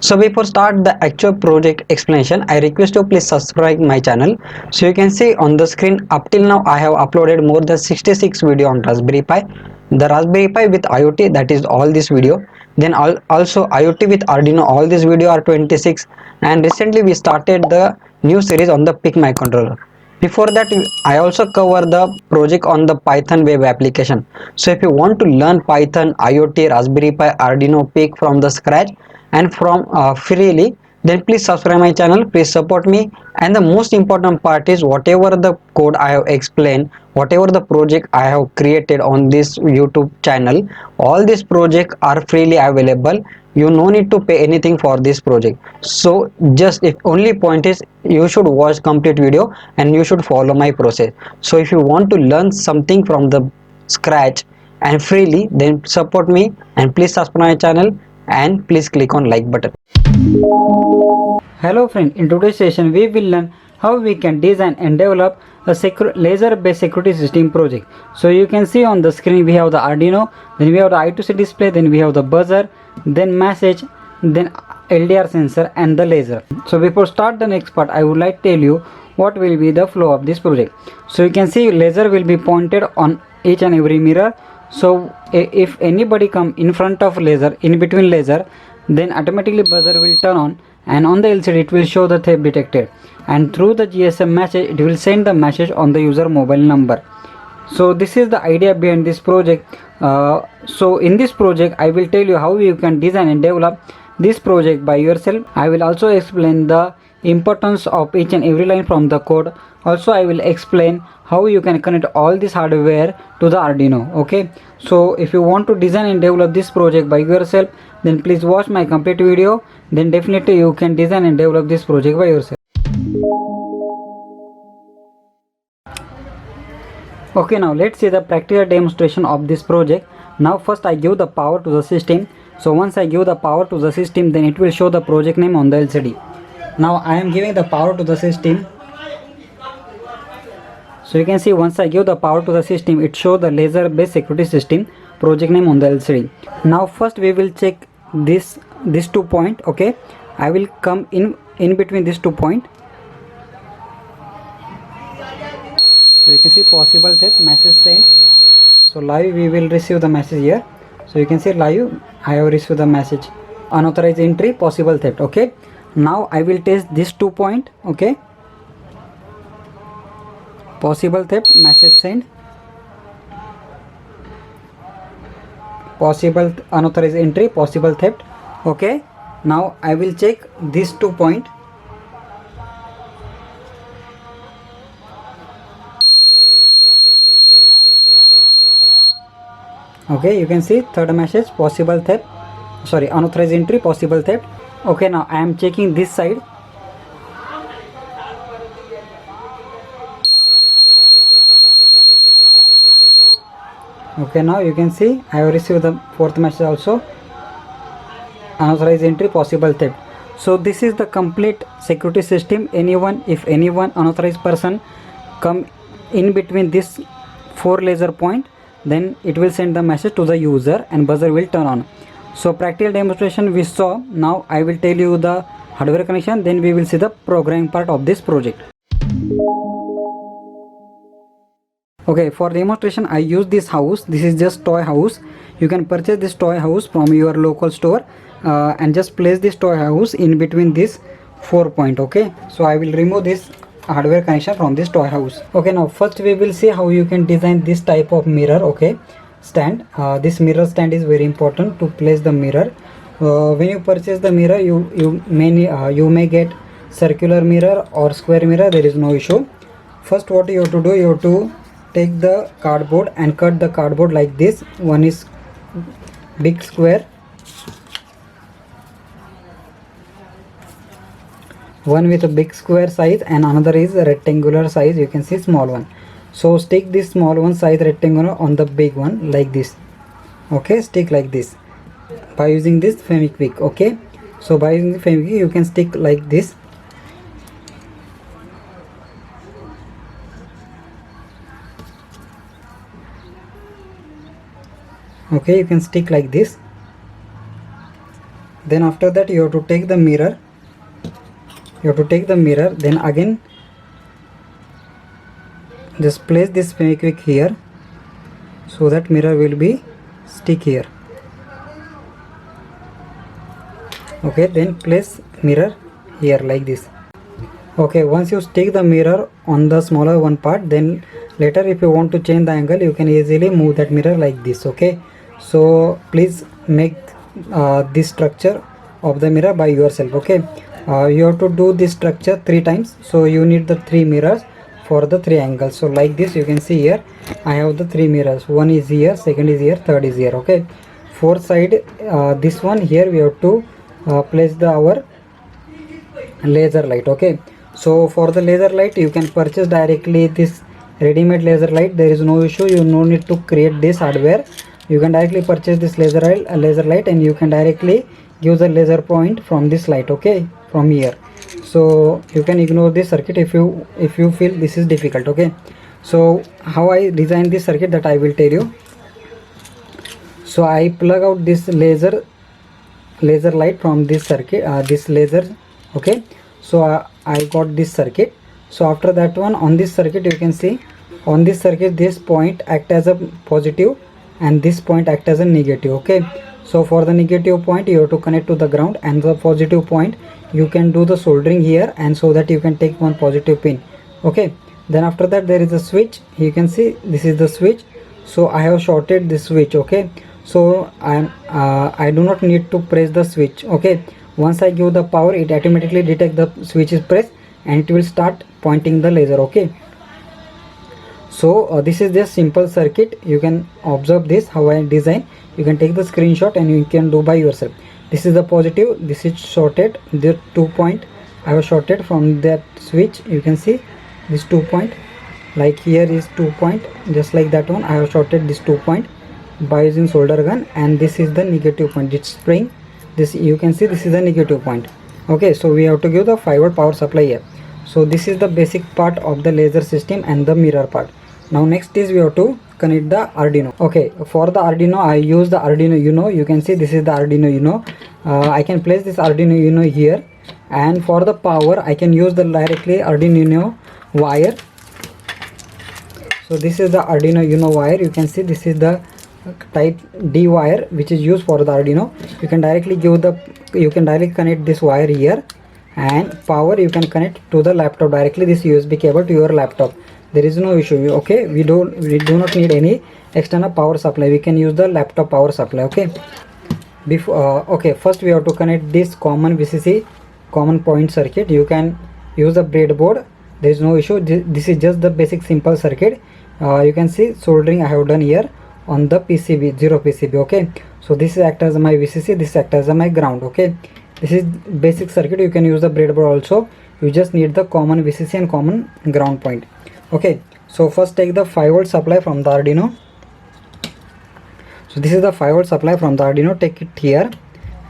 So before start the actual project explanation, I request you please subscribe my channel. So you can see on the screen up till now I have uploaded more than 66 video on Raspberry Pi. The Raspberry Pi with IoT, that is all this video. Then also IoT with Arduino, all this video are 26. And recently we started the new series on the PIC microcontroller. Before that I also cover the project on the Python web application. So if you want to learn Python, IoT, Raspberry Pi, Arduino, PIC from the scratch and from freely, then please subscribe my channel, please support me. And the most important part is whatever the code I have explained, whatever the project I have created on this YouTube channel, all these projects are freely available. You no need to pay anything for this project. So just if only point is you should watch complete video and you should follow my process. So if you want to learn something from the scratch and freely, then support me and please subscribe my channel and please click on like button. Hello friend, in today's session we will learn how we can design and develop a laser based security system project. So you can see on the screen we have the Arduino, then we have the I2C display, then we have the buzzer, then message, then LDR sensor and the laser. So before start the next part, I would like to tell you what will be the flow of this project. So you can see laser will be pointed on each and every mirror. So if anybody come in front of laser, in between laser, then automatically buzzer will turn on and on the LCD it will show the theft detected, and through the GSM message it will send the message on the user mobile number. So this is the idea behind this project. So in this project I will tell you how you can design and develop this project by yourself. I will also explain the importance of each and every line from the code. Also I will explain how you can connect all this hardware to the Arduino. Okay, so if you want to design and develop this project by yourself, then please watch my complete video, then definitely you can design and develop this project by yourself. Okay, now let's see the practical demonstration of this project. Now first I give the power to the system. So once I give the power to the system, then it will show the project name on the LCD. Now I am giving the power to the system. So you can see once I give the power to the system, it shows the laser based security system project name on the LCD. Now first we will check this 2 point. Okay, I will come in between these 2 point. So you can see possible theft, message sent. So live we will receive the message here. So you can see live I have received the message, unauthorized entry, possible theft. Okay, now I will test this 2 point. Okay, possible theft, message sent, possible unauthorized entry, possible theft. Okay, now I will check this 2 point. Okay, you can see third message, possible theft, sorry, unauthorized entry, possible theft. Okay, now I am checking this side. Okay, now you can see I have received the fourth message also, unauthorized entry, possible theft. So this is the complete security system. If anyone unauthorized person come in between this 4 laser point, then it will send the message to the user and buzzer will turn on. So practical demonstration we saw. Now I will tell you the hardware connection, then we will see the programming part of this project. Okay, for demonstration I use this house. This is just toy house. You can purchase this toy house from your local store and just place this toy house in between this 4 point. Okay, so I will remove this hardware connection from this toy house. Okay, now first we will see how you can design this type of mirror. Okay, stand. This mirror stand is very important to place the mirror. When you purchase the mirror, you may get circular mirror or square mirror. There is no issue. First what you have to do, you have to take the cardboard and cut the cardboard like this. One is big square, one with a big square size and another is a rectangular size. You can see small one. So stick this small one size rectangular on the big one like this. Okay, stick like this by using this Fevikwik. Okay, so by using the Fevikwik you can stick like this. Okay, you can stick like this. Then after that you have to take the mirror, then again just place this fenequick here, so that mirror will be stick here. Okay, then place mirror here like this. Okay, once you stick the mirror on the smaller one part, then later if you want to change the angle, you can easily move that mirror like this. Okay, so please make this structure of the mirror by yourself. Okay, you have to do this structure 3 times, so you need the 3 mirrors for the 3 angles. So like this, you can see here I have the 3 mirrors. One is here, second is here, third is here. Okay, fourth side, this one here we have to place our laser light. Okay, so for the laser light, you can purchase directly this ready-made laser light. There is no issue, you no need to create this hardware. You can directly purchase this laser light and you can directly give the laser point from this light. Okay, from here. So you can ignore this circuit if you feel this is difficult. Okay, so how I design this circuit, that I will tell you. So I plug out this laser light from this circuit, this laser. Okay, so I got this circuit. So after that one, on this circuit, you can see on this circuit this point act as a positive and this point act as a negative. Okay, so for the negative point you have to connect to the ground, and the positive point you can do the soldering here, and so that you can take one positive pin. Okay, then after that there is a switch. You can see this is the switch, so I have shorted this switch. Okay, so I do not need to press the switch. Okay, once I give the power, it automatically detect the switch is pressed and it will start pointing the laser. Okay, so this is just simple circuit. You can observe this how I design. You can take the screenshot and you can do by yourself. This is the positive, this is shorted, the 2 point I have shorted from that switch. You can see this 2 point, like here is 2 point, just like that one I have shorted this 2 point by using solder gun, and this is the negative point, it's spring. This you can see this is the negative point. Okay, so we have to give the 5V power supply here. So this is the basic part of the laser system and the mirror part. Now next is we have to connect the Arduino. Okay, for the Arduino I use the Arduino Uno. You can see this is the Arduino Uno. I can place this Arduino Uno here, and for the power I can use the directly Arduino Uno wire. So this is the Arduino Uno wire. You can see this is the type D wire which is used for the Arduino. You can directly connect this wire here, and power you can connect to the laptop directly, this USB cable to your laptop. There is no issue. Okay, we do not need any external power supply. We can use the laptop power supply. Okay, okay, first we have to connect this common VCC common point circuit. You can use the breadboard, there is no issue. This is just the basic simple circuit. You can see soldering I have done here on the PCB, 0 PCB. Okay, so this act as my VCC, this act as my ground. Okay, this is basic circuit. You can use the breadboard also. You just need the common VCC and common ground point. Okay, so first take the 5V supply from the Arduino. So this is the 5V supply from the Arduino. Take it here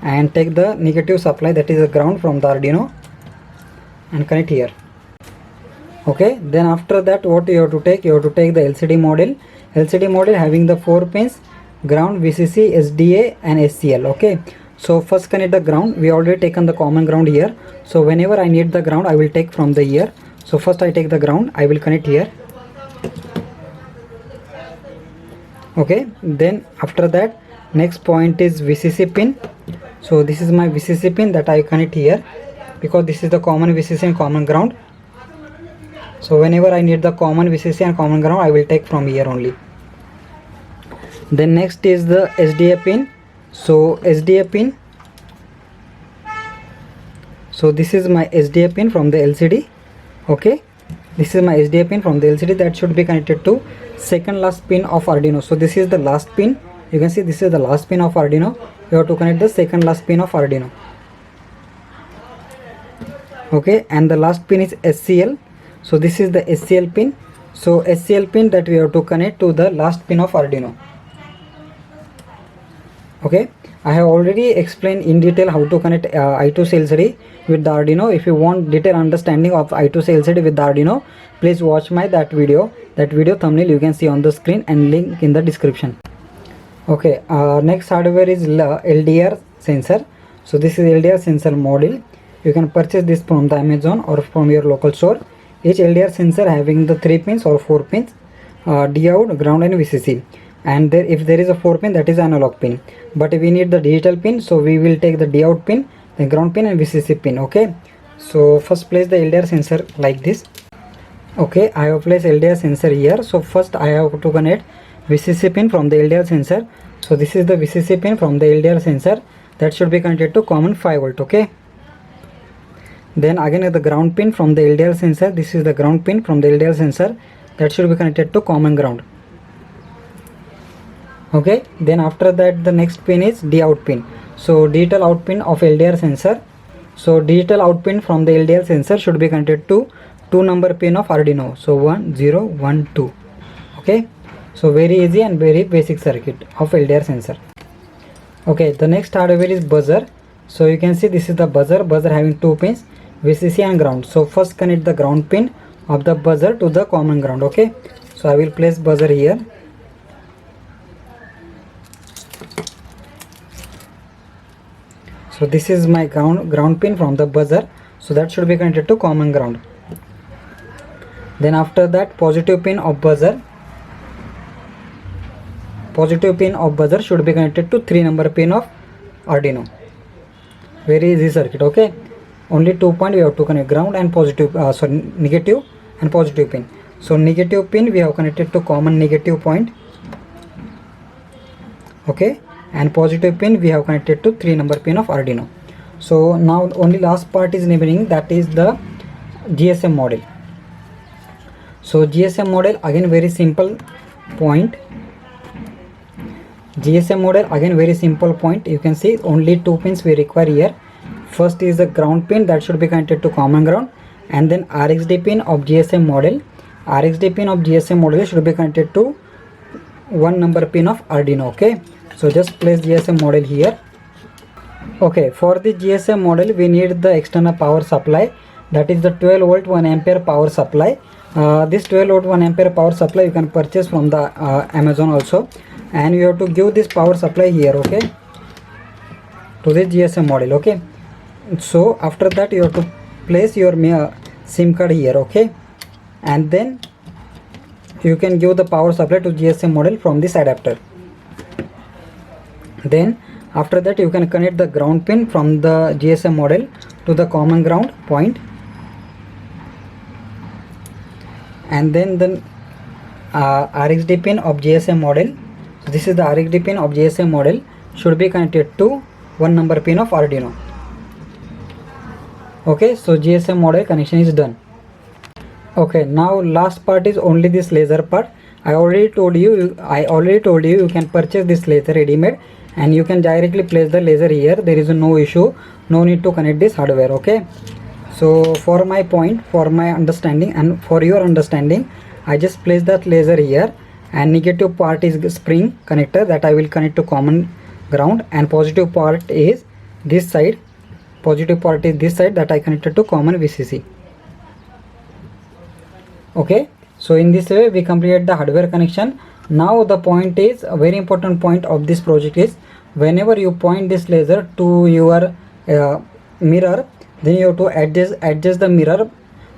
and take the negative supply, that is the ground, from the Arduino and connect here. Okay, then after that what you have to take? You have to take the LCD model having the 4 pins: ground, VCC, SDA and SCL. Okay, so first connect the ground. We already taken the common ground here, so whenever I need the ground I will take from the here. So first I take the ground, I will connect here. Okay, then after that next point is VCC pin. So this is my VCC pin that I connect here, because this is the common VCC and common ground. So whenever I need the common VCC and common ground I will take from here only. Then next is the SDA pin. So SDA pin, so this is my SDA pin from the LCD. Okay, this is my SDA pin from the LCD that should be connected to second last pin of Arduino. So this is the last pin. You can see this is the last pin of Arduino. You have to connect the second last pin of Arduino. Okay, and the last pin is SCL. So this is the SCL pin. So SCL pin that we have to connect to the last pin of Arduino. Okay, I have already explained in detail how to connect I2C LCD with the Arduino. If you want detailed understanding of I2C LCD with the Arduino, please watch that video. That video thumbnail you can see on the screen and link in the description. Okay, next hardware is LDR sensor. So this is LDR sensor module. You can purchase this from the Amazon or from your local store. Each LDR sensor having the 3 pins or 4 pins, Dout, ground and VCC. And if there is a 4 pin, that is analog pin. But if we need the digital pin, so we will take the Dout pin, the ground pin and VCC pin. Okay. So first place the LDR sensor like this. Okay, I have placed LDR sensor here. So first I have to connect VCC pin from the LDR sensor. So this is the VCC pin from the LDR sensor, that should be connected to common 5 volt. Okay. Then again the ground pin from the LDR sensor. This is the ground pin from the LDR sensor, that should be connected to common ground. Okay. Then after that the next pin is Dout pin. So digital out pin of LDR sensor. So digital out pin from the LDR sensor should be connected to 2 number pin of Arduino. So 1 0 1 2. Okay. So very easy and very basic circuit of LDR sensor. Okay, the next hardware is buzzer. So you can see this is the buzzer having 2 pins, VCC and ground. So first connect the ground pin of the buzzer to the common ground. Okay, so I will place buzzer here. So this is my ground pin from the buzzer, so that should be connected to common ground. Then after that positive pin of buzzer should be connected to 3 number pin of Arduino. Very easy circuit. Okay, only 2 point we have to connect, ground and positive, negative and positive pin. So negative pin we have connected to common negative point. Okay, and positive pin we have connected to 3 number pin of Arduino. So now only last part is remaining, that is the GSM model. So GSM model again very simple point. GSM model again very simple point. You can see only 2 pins we require here. First is the ground pin, that should be connected to common ground, and then RxD pin of GSM model. RxD pin of GSM model should be connected to 1 number pin of Arduino. Okay, so just place GSM model here. Okay, for the GSM model we need the external power supply, that is the 12 volt 1 ampere power supply. This 12 volt 1 ampere power supply you can purchase from the Amazon also, and you have to give this power supply here. Okay, to the GSM model. Okay, so after that you have to place your SIM card here. Okay, and then you can give the power supply to GSM model from this adapter. Then after that you can connect the ground pin from the GSM model to the common ground point, and then the RxD pin of GSM model. So this is the RxD pin of GSM model, should be connected to 1 number pin of Arduino. Okay, so GSM model connection is done. Okay, now last part is only this laser part. I already told you you can purchase this laser ready made, and you can directly place the laser here. There is no issue, no need to connect this hardware. Okay, so for my understanding and for your understanding, I just place that laser here, and negative part is spring connector that I will connect to common ground, and positive part is this side. Positive part is this side that I connected to common VCC. Okay, so in this way we completed the hardware connection. Now the point is, a very important point of this project is, whenever you point this laser to your mirror, then you have to adjust the mirror,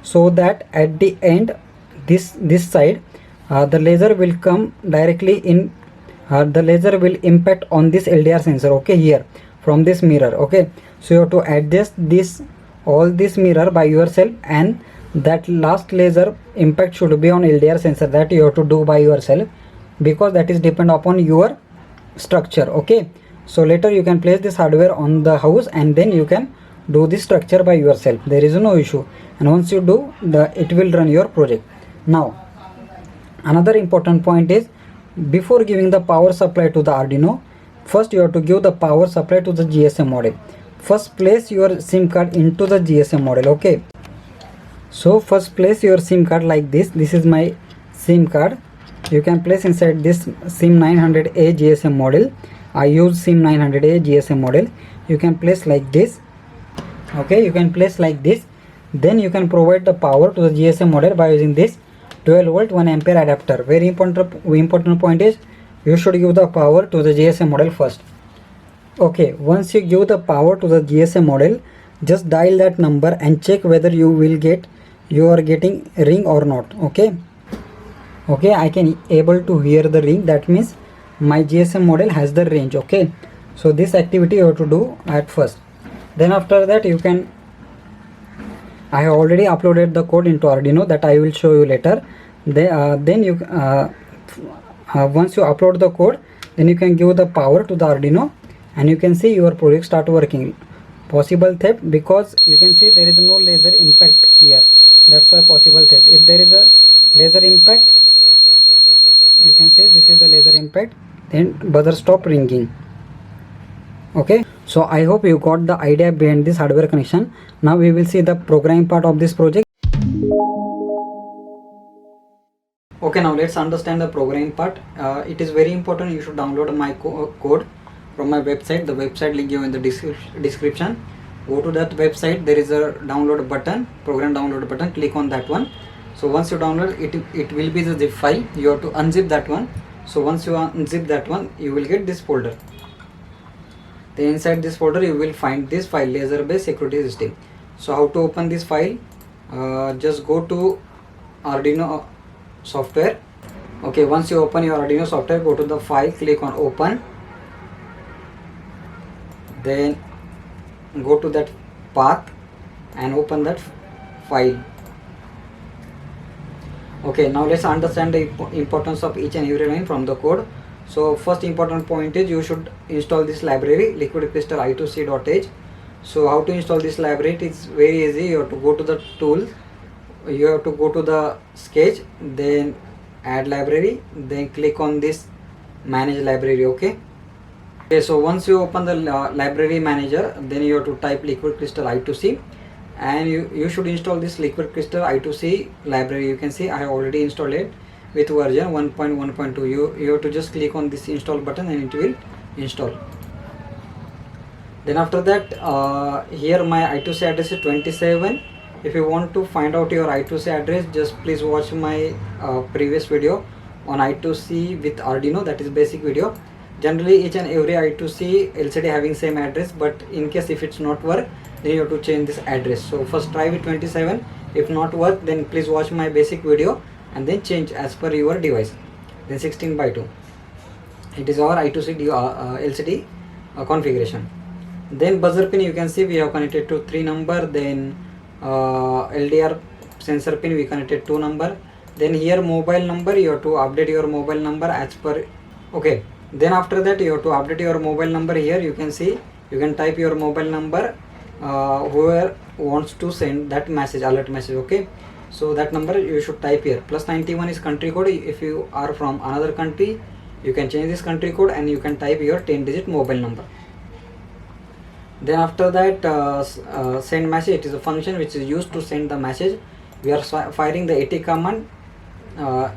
so that at the end this side the laser will come directly in, the laser will impact on this LDR sensor. Okay, here from this mirror. Okay, so you have to adjust all this mirror by yourself, and that last laser impact should be on LDR sensor, that you have to do by yourself, because that is depend upon your structure. Okay, so later you can place this hardware on the house, and then you can do this structure by yourself. There is no issue, and once you do, it will run your project. Now another important point is, before giving the power supply to the Arduino, first you have to give the power supply to the GSM model. First place your SIM card into the GSM model. Okay, so first place your SIM card like this. This is my SIM card. You can place inside this SIM 900A GSM model. I use SIM 900A GSM model. You can place like this. Okay, you can place like this. Then you can provide the power to the GSM model by using this 12 volt 1 ampere adapter. Very important point is, you should give the power to the GSM model first. Okay, once you give the power to the GSM model, just dial that number and check whether you are getting ring or not. Okay, I can able to hear the ring. That means my GSM model has the range. Okay, so this activity you have to do at first. Then after that I have already uploaded the code into Arduino that I will show you later. Then you once you upload the code, then you can give the power to the Arduino and you can see your project start working. Possible theft, because you can see there is no laser impact here, that's why possible theft. If there is a laser impact, you can see this is the laser impact, then buzzer stop ringing. Okay, so I hope you got the idea behind this hardware connection. Now we will see the programming part of this project. Okay, now let's understand the programming part. It is very important you should download my code from my website. The website link given in the description. Go to that website, there is a download button, program download button, click on that one. So once you download it, it will be the zip file. You have to unzip that one. So once you unzip that one, you will get this folder. Then inside this folder you will find this file, laser based security system. So how to open this file? Just go to Arduino software. Okay, once you open your Arduino software, go to the file, click on open, then go to that path and open that file. Okay, now let's understand the importance of each and every line from the code. So first important point is you should install this library, liquid crystal i2c.h. So how to install this library? It's very easy. You have to go to the tools, you have to go to the sketch, then add library, then click on this manage library. Okay, so once you open the library manager, then you have to type liquid crystal i2c and you should install this liquid crystal i2c library. You can see I have already installed it with version 1.1.2. You have to just click on this install button and it will install. Then after that here my i2c address is 27. If you want to find out your i2c address, just please watch my previous video on i2c with Arduino, that is basic video. Generally each and every i2c LCD having same address, but in case if it's not work, then you have to change this address. So first try with 27. If not work, then please watch my basic video and then change as per your device. Then 16/2, it is our i2c LCD configuration. Then buzzer pin, you can see we have connected to 3 number. Then LDR sensor pin we connected 2 number. Then here mobile number, you have to update your mobile number as per. Okay, then after that you have to update your mobile number. Here you can see you can type your mobile number, whoever wants to send that message, alert message. Okay, so that number you should type here. +91 is country code. If you are from another country, you can change this country code and you can type your 10-digit mobile number. Then after that send message, it is a function which is used to send the message. We are firing the AT command.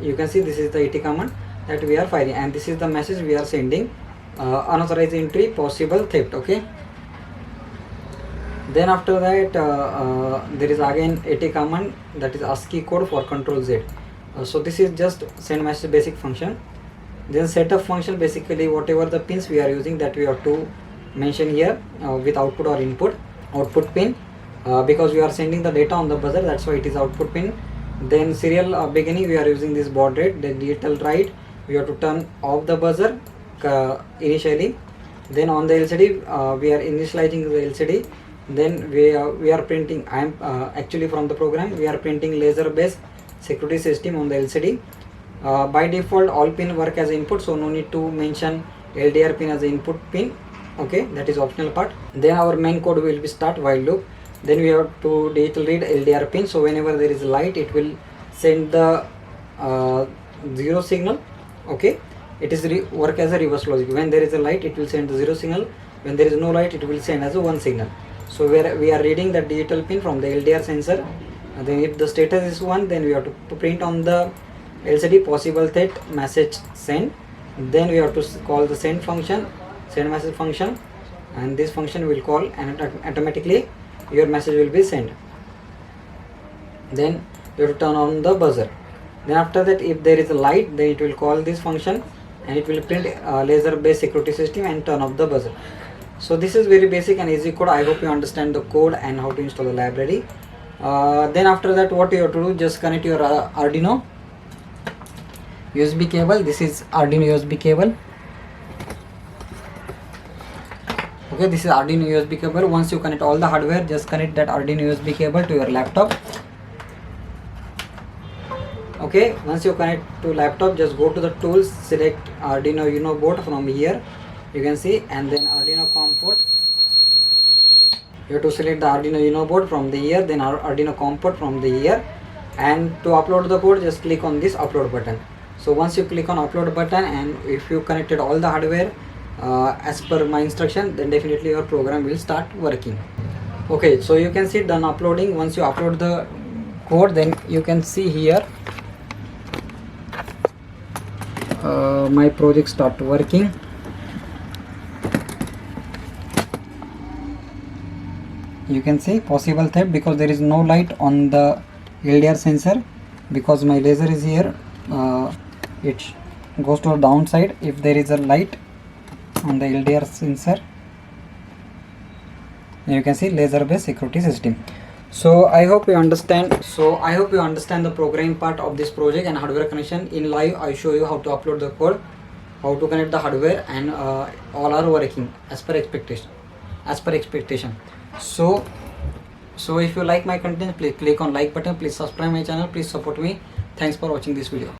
You can see this is the AT command that we are firing, and this is the message we are sending. Unauthorized entry, possible theft. Okay, then after that there is again AT command, that is ASCII code for control Z. So this is just send message basic function. Then setup function, basically whatever the pins we are using, that we have to mention here with output or input. Output pin, because we are sending the data on the buzzer, that's why it is output pin. Then serial beginning, we are using this baud rate. Then digital write, we have to turn off the buzzer initially. Then on the LCD we are initializing the LCD. Then we are printing, I am actually from the program we are printing laser based security system on the LCD. By default all pin work as input, so no need to mention LDR pin as the input pin. Okay, that is optional part. Then our main code will be start while loop. Then we have to digital read LDR pin, so whenever there is light it will send the 0 signal. Okay, it is work as a reverse logic. When there is a light it will send the 0 signal, when there is no light it will send as a 1 signal. So we are reading the digital pin from the LDR sensor. Then if the status is 1, then we have to print on the LCD possible theft message send. Then we have to call the send function, send message function, and this function will call and automatically your message will be sent. Then you have to turn on the buzzer. Then after that, if there is a light, then it will call this function and it will print laser based security system and turn off the buzzer. So this is very basic and easy code. I hope you understand the code and how to install the library. Then after that, what you have to do, just connect your Arduino USB cable. This is Arduino USB cable. Okay, this is Arduino USB cable. Once you connect all the hardware, just connect that Arduino USB cable to your laptop. Okay, once you connect to laptop, just go to the tools, select Arduino Uno board from here, you can see, and then Arduino COM port. You have to select the Arduino Uno board from the here, then Arduino COM port from the here, and to upload the code, just click on this upload button. So once you click on upload button, and if you connected all the hardware as per my instruction, then definitely your program will start working. Okay, so you can see done uploading. Once you upload the code, then you can see here my project start working. You can see possible theft because there is no light on the LDR sensor, because my laser is here. It goes to the downside if there is a light on the LDR sensor. You can see laser based security system. So I hope you understand. The programming part of this project and hardware connection. In live, I show you how to upload the code, how to connect the hardware, and all are working as per expectation. So if you like my content, please click on like button. Please subscribe my channel. Please support me. Thanks for watching this video.